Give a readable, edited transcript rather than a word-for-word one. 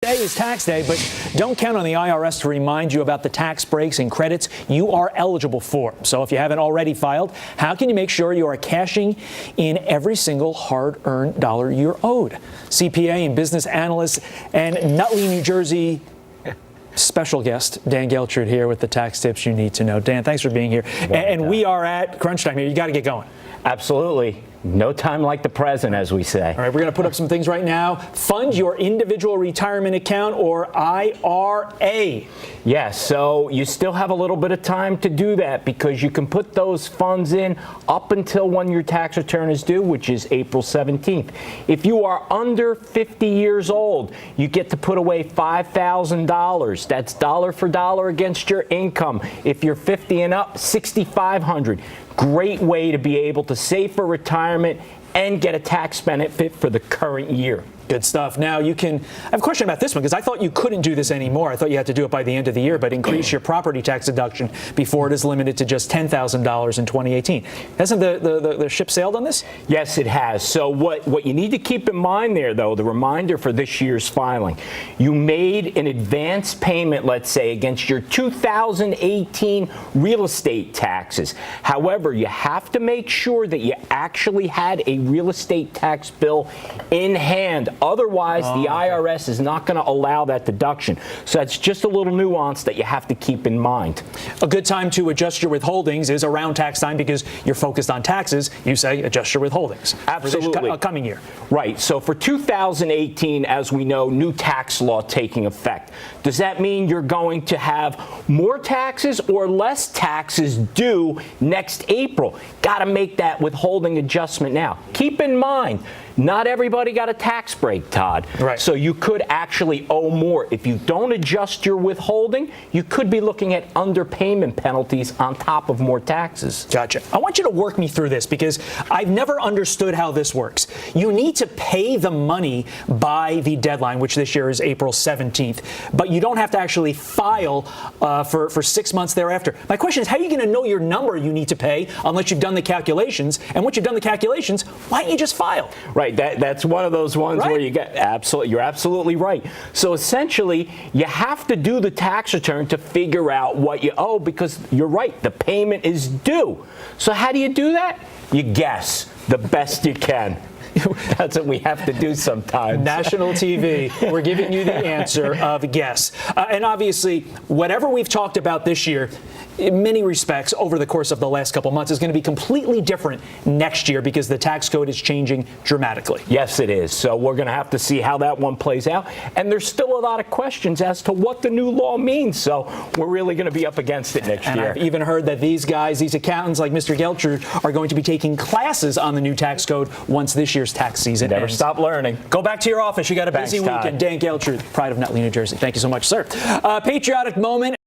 Today is tax day, but don't count on the IRS to remind you about the tax breaks and credits you are eligible for. So if you haven't already filed, how can you make sure you are cashing in every single hard-earned dollar you're owed? CPA and business analyst and Nutley, New Jersey special guest Dan Geltrude here with the tax tips you need to know. Dan, thanks for being here. And we are at crunch time here. You got to get going. Absolutely. No time like the present, as we say. All right, we're going to put up some things right now. Fund your individual retirement account, or IRA. Yes, so you still have a little bit of time to do that because you can put those funds in up until when your tax return is due, which is April 17th. If you are under 50 years old, you get to put away $5,000. That's dollar for dollar against your income. If you're 50 and up, $6,500. Great way to be able to save for retirement and get a tax benefit for the current year. Good stuff. Now, I have a question about this one because I thought you couldn't do this anymore. I thought you had to do it by the end of the year, but increase your property tax deduction before it is limited to just $10,000 in 2018. Hasn't the ship sailed on this? Yes, it has. So what you need to keep in mind there, though, the reminder for this year's filing, you made an advance payment, let's say, against your 2018 real estate taxes. However, you have to make sure that you actually had a real estate tax bill in hand. Otherwise, the IRS is not going to allow that deduction. So that's just a little nuance that you have to keep in mind. A good time to adjust your withholdings is around tax time because you're focused on taxes. You say adjust your withholdings. Absolutely. For this coming year. Right. So for 2018, as we know, new tax law taking effect. Does that mean you're going to have more taxes or less taxes due next April? Got to make that withholding adjustment now. Keep in mind, not everybody got a tax break, Todd. Right. So you could actually owe more. If you don't adjust your withholding, you could be looking at underpayment penalties on top of more taxes. Gotcha. I want you to work me through this because I've never understood how this works. You need to pay the money by the deadline, which this year is April 17th, but you don't have to actually file for 6 months thereafter. My question is, how are you going to know your number you need to pay unless you've done the calculations? And once you've done the calculations, why don't you just file? Right. That's one of those ones where you get you're absolutely right. So essentially, you have to do the tax return to figure out what you owe because you're right, the payment is due. So how do you do that? You guess the best you can. That's what we have to do sometimes. National TV, we're giving you the answer of guess. And obviously, whatever we've talked about this year, in many respects, over the course of the last couple months, is going to be completely different next year because the tax code is changing dramatically. Yes, it is. So we're going to have to see how that one plays out. And there's still a lot of questions as to what the new law means. So we're really going to be up against it next year. And I've even heard that these guys, these accountants like Mr. Geltrude, are going to be taking classes on the new tax code once this year's tax season Never ends. stop learning. Go back to your office. You got a busy Thanks, Todd. weekend. Dan Geltrude, pride of Nutley, New Jersey. Thank you so much, sir. Patriotic moment.